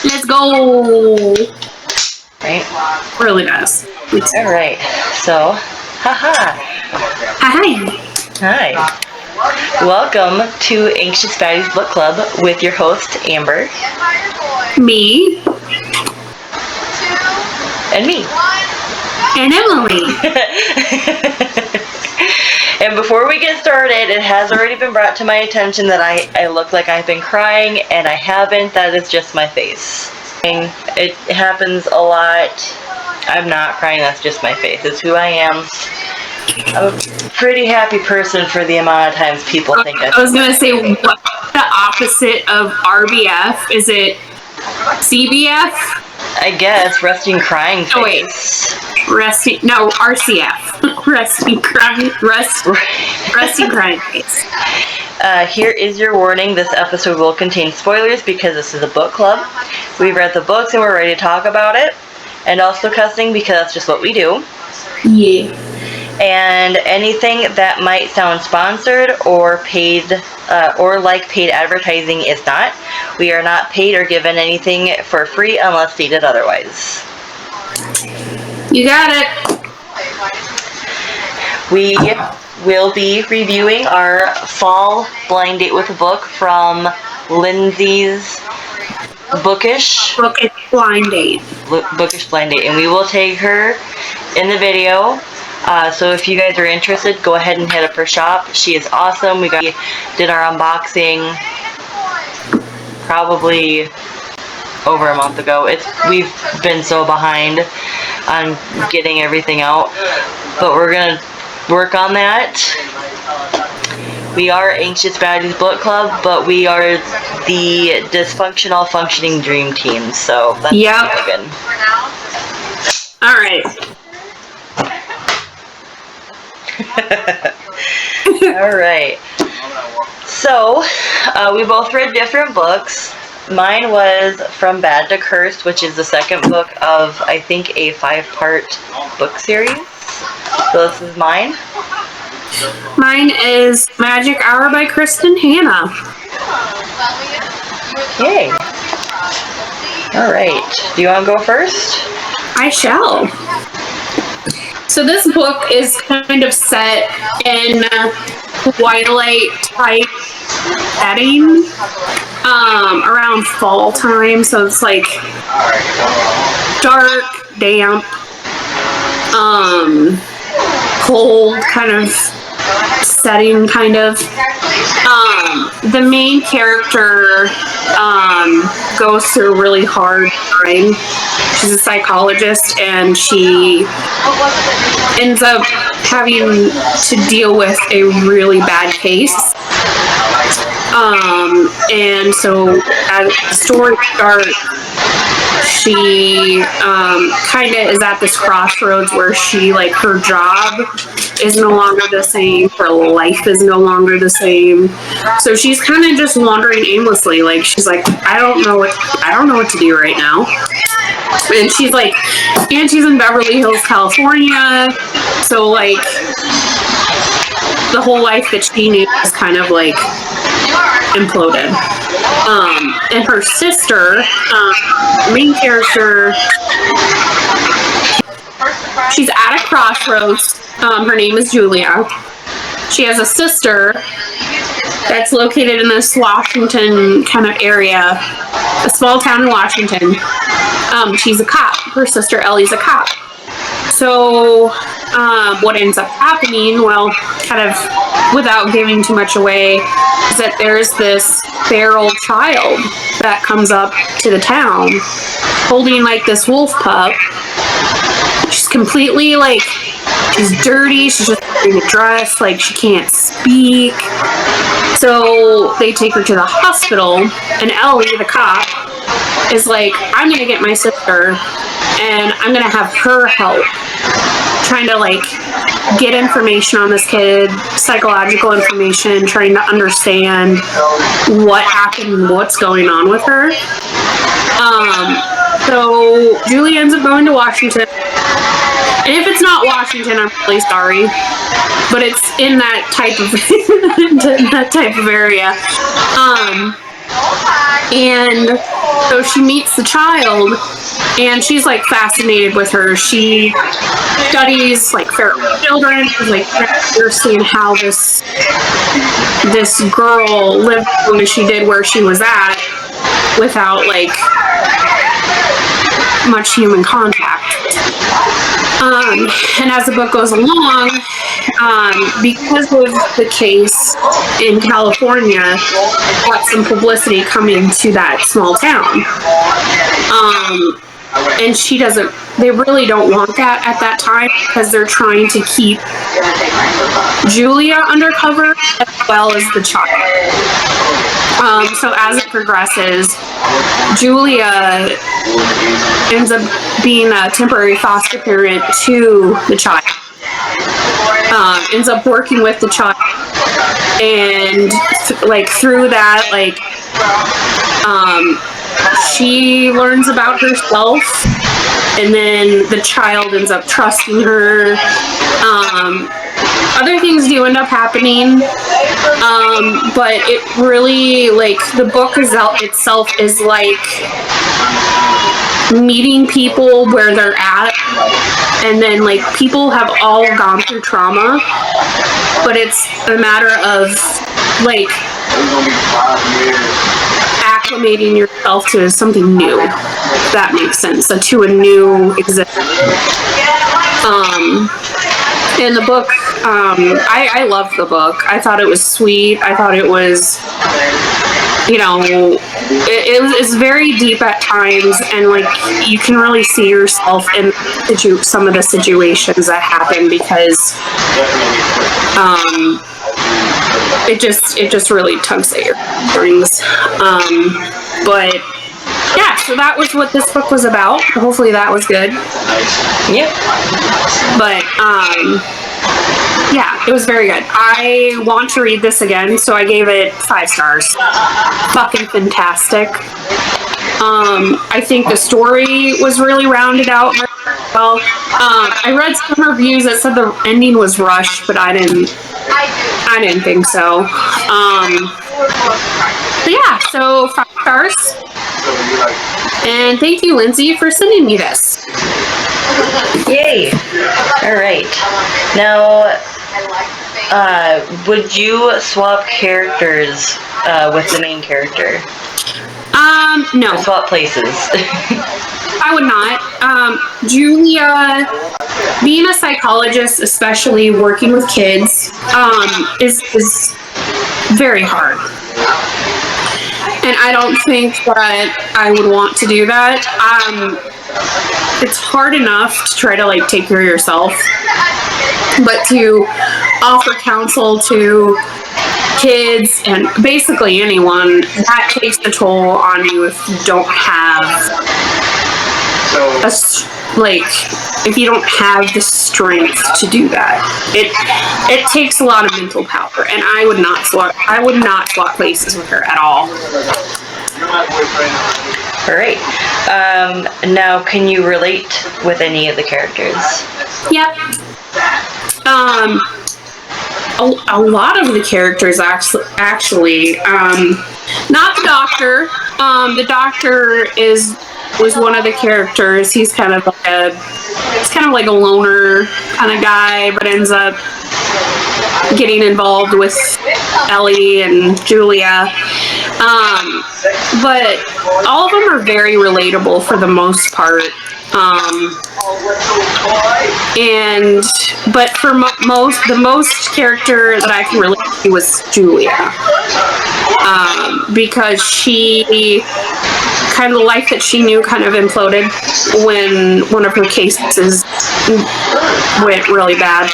Let's go. Right? Really does. All right. So, haha. Hi. Hi. Welcome to Anxious Baddies Book Club with your host, Amber. Me. And me. And Emily. And before we get started, it has already been brought to my attention that I look like I've been crying, and I haven't. That is just my face. It happens a lot. I'm not crying, that's just my face. It's who I am. I'm a pretty happy person for the amount of times people think I was going to say, what's the opposite of RBF? Is it CBF? I guess, resting crying face. Oh, wait. RCF. Resting crying face. Here is your warning. This episode will contain spoilers because this is a book club. We've read the books and we're ready to talk about it. And also cussing because that's just what we do. Yeah. And anything that might sound sponsored or paid or like paid advertising is not. We are not paid or given anything for free unless stated otherwise. You got it. We will be reviewing our fall blind date with a book from Lindsay's Bookish Blind Date. Bookish Blind Date, and we will tag her in the video. So if you guys are interested, go ahead and hit up her shop. She is awesome. We did our unboxing probably over a month ago. We've been so behind on getting everything out, but we're gonna work on that. We are Anxious Baddies Book Club, but we are the dysfunctional functioning dream team. So that's good. All right. Alright, so we both read different books. Mine was From Bad to Cursed, which is the second book of, I think, a 5-part book series. So this is mine. Mine is Magic Hour by Kristen Hanna. Yay. Alright, do you want to go first? I shall. So this book is kind of set in Twilight-type setting, around fall time. So it's like dark, damp, cold kind of setting, kind of. The main character goes through a really hard time. She's a psychologist, and she ends up having to deal with a really bad case. And so as the story starts, she kind of is at this crossroads where her job is no longer the same, her life is no longer the same. So she's kind of just wandering aimlessly. She's like, I don't know what to do right now. And she's in Beverly Hills, California. So the whole life that she knew is kind of imploded. And her sister, main character, she's at a crossroads. Her name is Julia. She has a sister that's located in this Washington kind of area, a small town in Washington. She's a cop. Her sister Ellie's a cop. So what ends up happening, well, kind of without giving too much away, is that there's this feral child that comes up to the town holding this wolf pup. She's completely she's dirty, she's just wearing a dress, she can't speak. So they take her to the hospital, and Ellie, the cop, is I'm gonna get my sister and I'm gonna have her help trying to get information on this kid, psychological information, trying to understand what happened, what's going on with her. So Julie ends up going to Washington. And if it's not Washington, I'm really sorry, but it's in that type of area. And so she meets the child, and she's like fascinated with her. She studies like feral children, like understanding how this girl lived as long as she did where she was at without like much human contact. And as the book goes along, because of the case in California, got some publicity coming to that small town. And they really don't want that at that time because they're trying to keep Julia undercover as well as the child. So as it progresses, Julia ends up being a temporary foster parent to the child. Ends up working with the child, and through that, she learns about herself, and then the child ends up trusting her. Other things do end up happening, but it really, the book itself is meeting people where they're at, and then people have all gone through trauma, but it's a matter of acclimating yourself to something new, if that makes sense. So to a new existence. In the book, I loved the book. I thought it was sweet. I thought it was, it's very deep at times, and you can really see yourself in some of the situations that happen, because it just really tugs at your strings. But yeah, so that was what this book was about. Hopefully that was good. Yep. But yeah, it was very good. I want to read this again, so I gave it 5 stars. Fucking fantastic. I think the story was really rounded out well. I read some reviews that said the ending was rushed, but I didn't think so. But yeah, so 5 stars. And thank you, Lindsay, for sending me this. Yay! Alright. Now, would you swap characters with the main character? No. Or swap places? I would not. Julia, being a psychologist, especially working with kids, is very hard. And I don't think that I would want to do that. It's hard enough to try to take care of yourself, but to offer counsel to kids and basically anyone, that takes the toll on you if you don't have if you don't have the strength to do that. It takes a lot of mental power, and I would not swap places with her at all. Alright. Now, can you relate with any of the characters? Yep. A lot of the characters actually, not the doctor. The doctor was one of the characters. He's kind of like a loner kind of guy, but ends up getting involved with Ellie and Julia. But all of them are very relatable for the most part. But for the most character that I can relate to was Julia, because she kind of the life that she knew kind of imploded when one of her cases went really bad.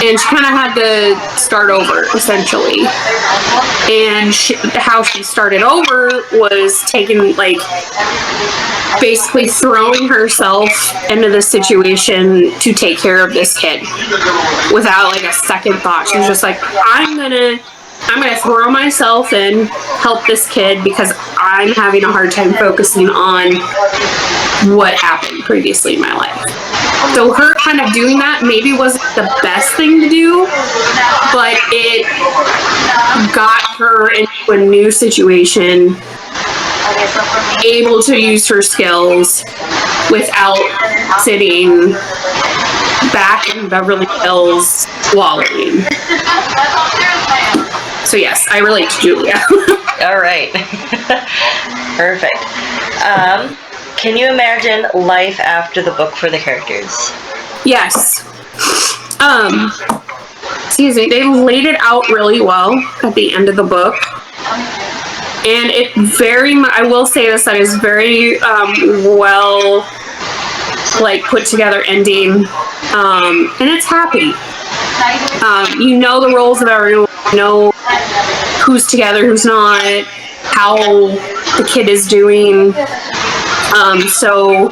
And she kind of had to start over, essentially. And how she started over was taking, basically throwing herself into the situation to take care of this kid without, a second thought. She was just like, I'm gonna throw myself in, help this kid, because I'm having a hard time focusing on what happened previously in my life. So her kind of doing that maybe wasn't the best thing to do, but it got her into a new situation, able to use her skills without sitting back in Beverly Hills wallowing. So yes, I relate to Julia. All right. Perfect. Can you imagine life after the book for the characters? Yes. Excuse me. They laid it out really well at the end of the book. And it I will say this, that is very well put together ending. And it's happy. You know the roles of everyone, you know who's together, who's not, how the kid is doing. So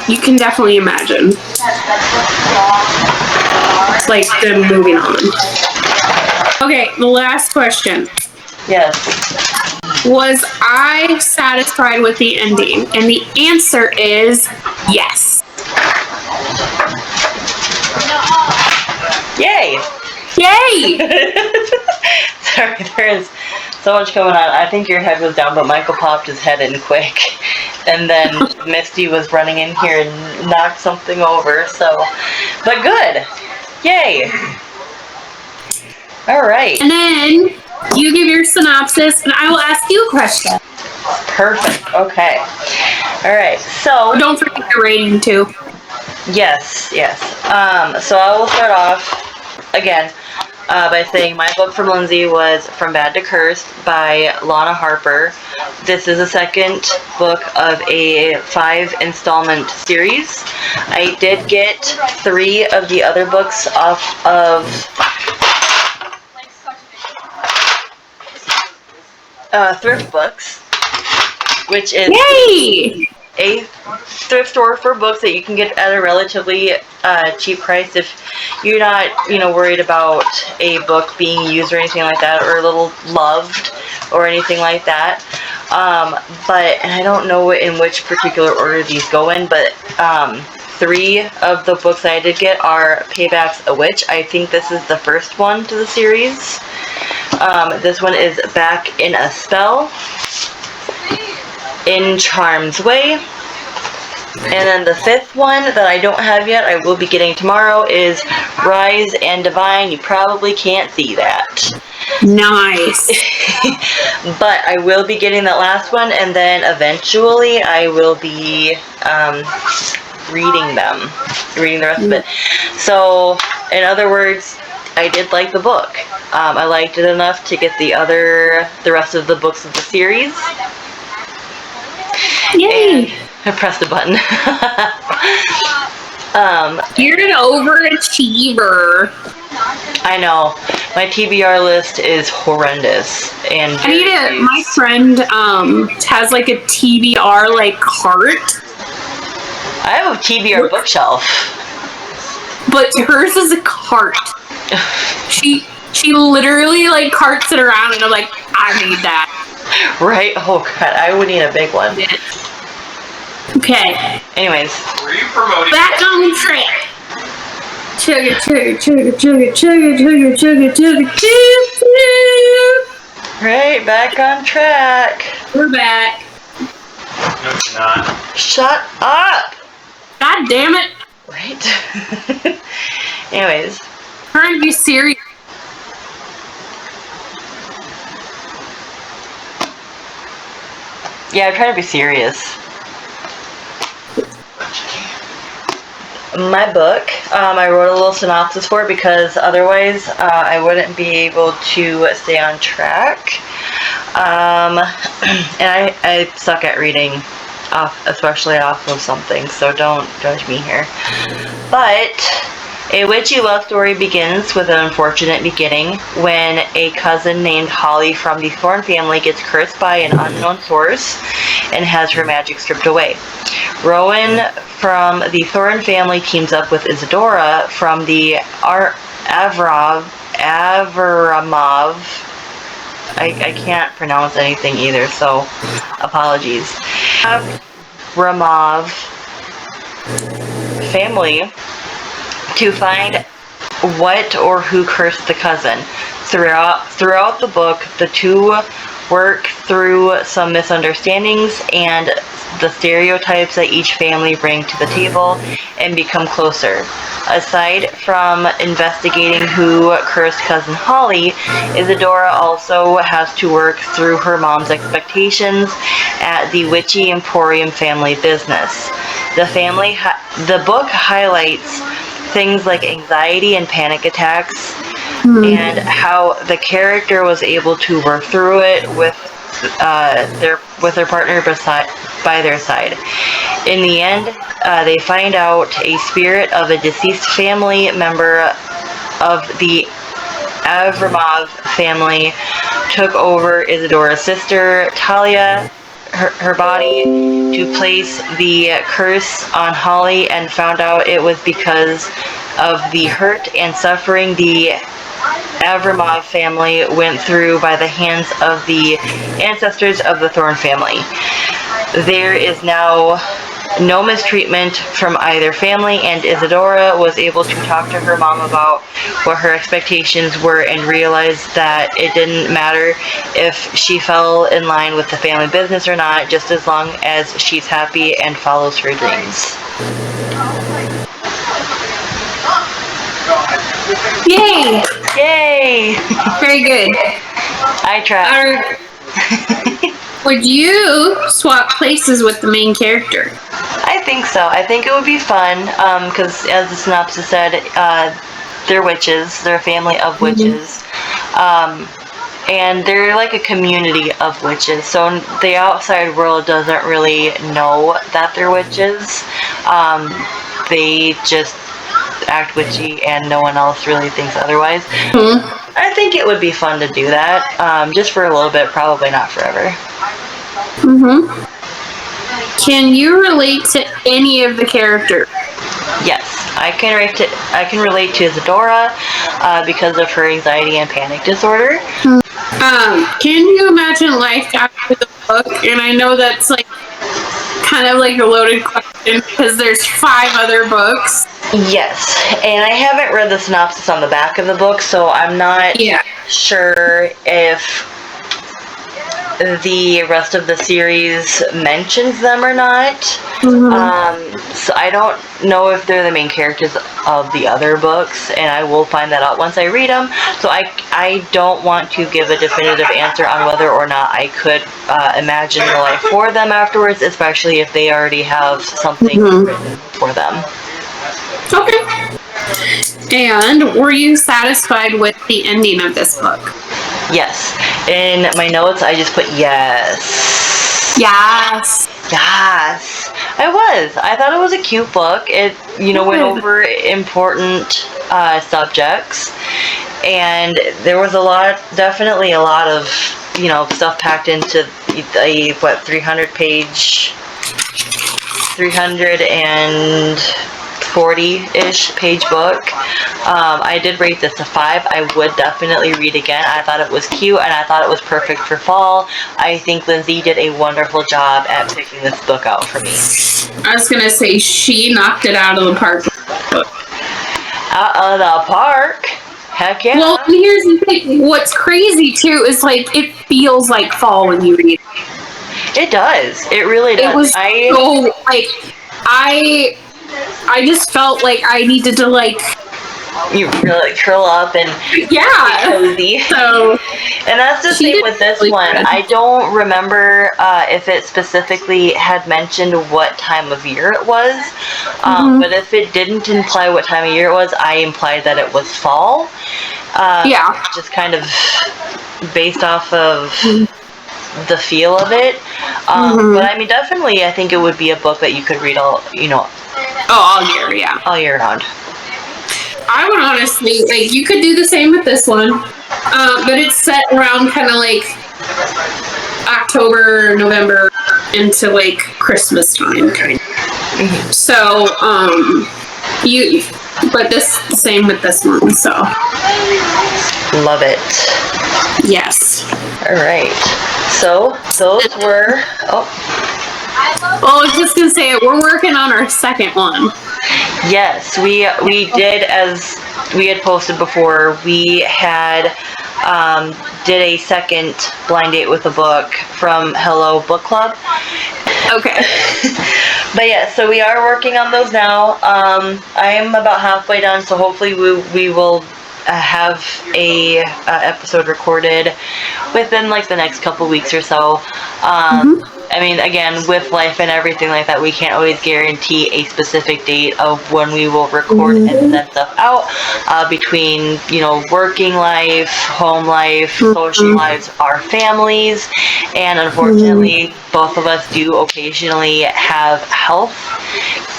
you can definitely imagine. It's them moving on. Okay, the last question. Yes. Was I satisfied with the ending? And the answer is yes. Yay! Yay! Sorry, there is so much going on. I think your head was down, but Michael popped his head in quick. And then Misty was running in here and knocked something over, so. But good! Yay! Alright. And then you give your synopsis, and I will ask you a question. Perfect. Okay. Alright, so. Don't forget your rating, too. Yes. So I will start off, again, by saying my book from Lindsay was From Bad to Cursed by Lana Harper. This is the second book of a 5-installment series. I did get 3 of the other books off of Thrift Books, which is Yay! a thrift store for books that you can get at a relatively cheap price if you're not, worried about a book being used or anything like that, or a little loved or anything like that. And I don't know in which particular order these go in, but 3 of the books I did get are Payback's a Witch. I think this is the first one to the series. This one is Back in a Spell, In Charm's Way, and then the 5th one that I don't have yet, I will be getting tomorrow, is Rise and Divine. You probably can't see that. Nice. But I will be getting that last one, and then eventually I will be reading the rest of it. So, in other words, I did like the book. I liked it enough to get the rest of the books of the series. Yay! And I pressed the button. You're an overachiever. I know. My TBR list is horrendous. And my friend has a TBR cart. I have a TBR bookshelf. But hers is a cart. She literally carts it around, and I'm like, I need that. Right? Oh god, I would need a big one. Okay. Anyways. Were you promoting? Back on track. Chugga, chugga, chugga, chugga, chugga, chugga, chugga, chugga, chugga. Right, back on track. We're back. No, it's not. Shut up! God damn it. Right? Anyways. Trying to be serious. Yeah, I'm trying to be serious. My book, I wrote a little synopsis for it because otherwise I wouldn't be able to stay on track. And I suck at reading, especially off of something, so don't judge me here. But a witchy love story begins with an unfortunate beginning when a cousin named Holly from the Thorne family gets cursed by an unknown source and has her magic stripped away. Rowan from the Thorne family teams up with Isadora from the Avramov. I can't pronounce anything either, so apologies. Avramov family to find what or who cursed the cousin. Throughout the book, the two work through some misunderstandings and the stereotypes that each family bring to the table and become closer. Aside from investigating who cursed cousin Holly, Isadora also has to work through her mom's expectations at the Witchy Emporium family business. The book highlights things like anxiety and panic attacks, and how the character was able to work through it with their partner by their side. In the end, they find out a spirit of a deceased family member of the Avramov family took over Isadora's sister Talia, her body, to place the curse on Holly, and found out it was because of the hurt and suffering the Avramov family went through by the hands of the ancestors of the Thorne family. There is now no mistreatment from either family, and Isadora was able to talk to her mom about what her expectations were and realized that it didn't matter if she fell in line with the family business or not, just as long as she's happy and follows her dreams. Yay! Yay! Very good. I tried. Would you swap places with the main character? I think so. I think it would be fun, because as the synopsis said, they're witches. They're a family of witches. And they're like a community of witches. So the outside world doesn't really know that they're witches. They just act witchy and no one else really thinks otherwise. I think it would be fun to do that, just for a little bit, probably not forever. Can you relate to any of the characters? Yes, I can relate to Isadora because of her anxiety and panic disorder. Can you imagine life after the book? And I know that's like kind of like a loaded question because there's 5 other books. Yes, and I haven't read the synopsis on the back of the book, so I'm not sure if the rest of the series mentions them or not. So I don't know if they're the main characters of the other books, and I will find that out once I read them. So I don't want to give a definitive answer on whether or not I could imagine the life for them afterwards, especially if they already have something written for them. Okay. And were you satisfied with the ending of this book? Yes. In my notes, I just put yes. Yes. Yes. I thought it was a cute book. It, went over important subjects. And there was definitely a lot of, stuff packed into a 340-ish page book. I did rate this a 5. I would definitely read again. I thought it was cute and I thought it was perfect for fall. I think Lindsay did a wonderful job at picking this book out for me. I was gonna say she knocked it out of the park. Out of the park? Heck yeah. Well, and here's the thing. What's crazy too is like it feels like fall when you read it. It does. It really does. It was so like I just felt like I needed to you really curl up and be cozy. So, and that's the thing with this one. Good. I don't remember if it specifically had mentioned what time of year it was. But if it didn't imply what time of year it was, I implied that it was fall. Just kind of based off of the feel of it. But I mean, definitely, I think it would be a book that you could read all year, all year round. I would honestly, you could do the same with this one, but it's set around kind of like October, November, into like Christmas time, kind of. So, but the same with this one, so. Love it. Yes. All right. So, those were, Well, I was just going to say, we're working on our second one. Yes, we did, as we had posted before. We had did a second blind date with a book from Hello Book Club. Okay. But yeah, so we are working on those now. I am about halfway done, so hopefully we will have a episode recorded within like the next couple weeks or so. I mean, again, with life and everything like that, we can't always guarantee a specific date of when we will record and send stuff out, between, working life, home life, social lives, our families, and unfortunately, both of us do occasionally have health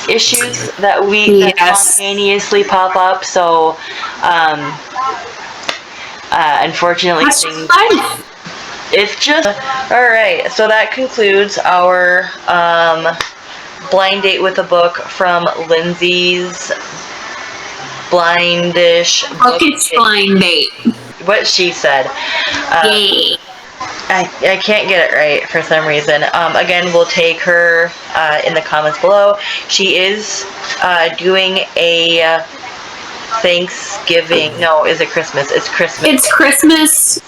issues that that spontaneously pop up, so, unfortunately, it's just alright. So that concludes our blind date with a book from Lindsay's blindish Bookish blind date. What she said. I can't get it right for some reason. Again, we'll take her in the comments below. She is doing a Thanksgiving. No, is it Christmas? It's Christmas. It's Christmas.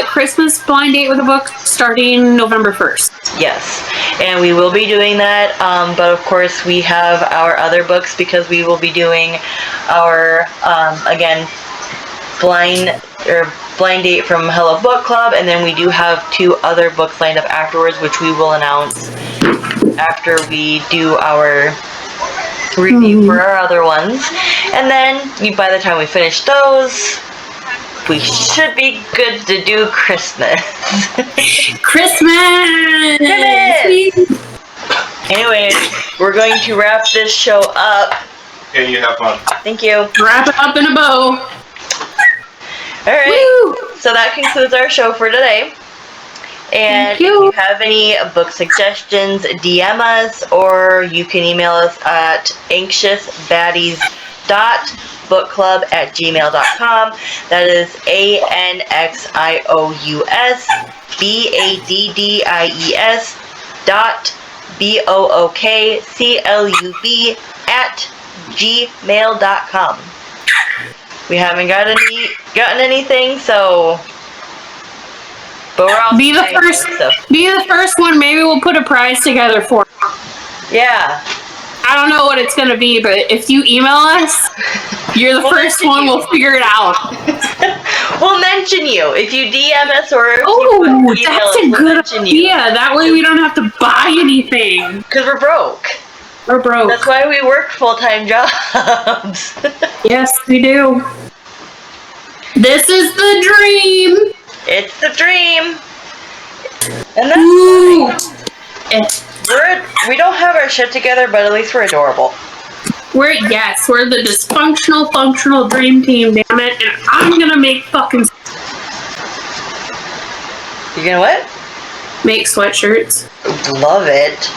Christmas blind date with a book starting November 1st. Yes, and we will be doing that. But of course, we have our other books because we will be doing our again blind date from Hello Book Club, and then we do have 2 other books lined up afterwards, which we will announce after we do our review for our other ones. And then by the time we finish those, we should be good to do Christmas. Christmas! Anyways, we're going to wrap this show up. Okay, you have fun. Thank you. Wrap it up in a bow. Alright, Woo! so that concludes our show for today. And if you have any book suggestions, DM us, or you can email us at anxiousbaddies.bookclub@gmail.com. That is ANXIOUSBADDIES.BOOKCLUB@gmail.com. We haven't gotten anything, so. But we're all be the first one. Maybe we'll put a prize together for it. Yeah. I don't know what it's gonna be, but if you email us, you're the first one. We'll figure it out. We'll mention you if you DM us or if you email that's us, a good idea. That way we don't have to buy anything. Because we're broke. We're broke. That's why we work full-time jobs. Yes, we do. This is the dream. It's the dream. And that's we don't have our shit together, but at least we're adorable. We're the dysfunctional, functional dream team, damn it. And I'm gonna make fucking... You gonna what? Make sweatshirts. Love it.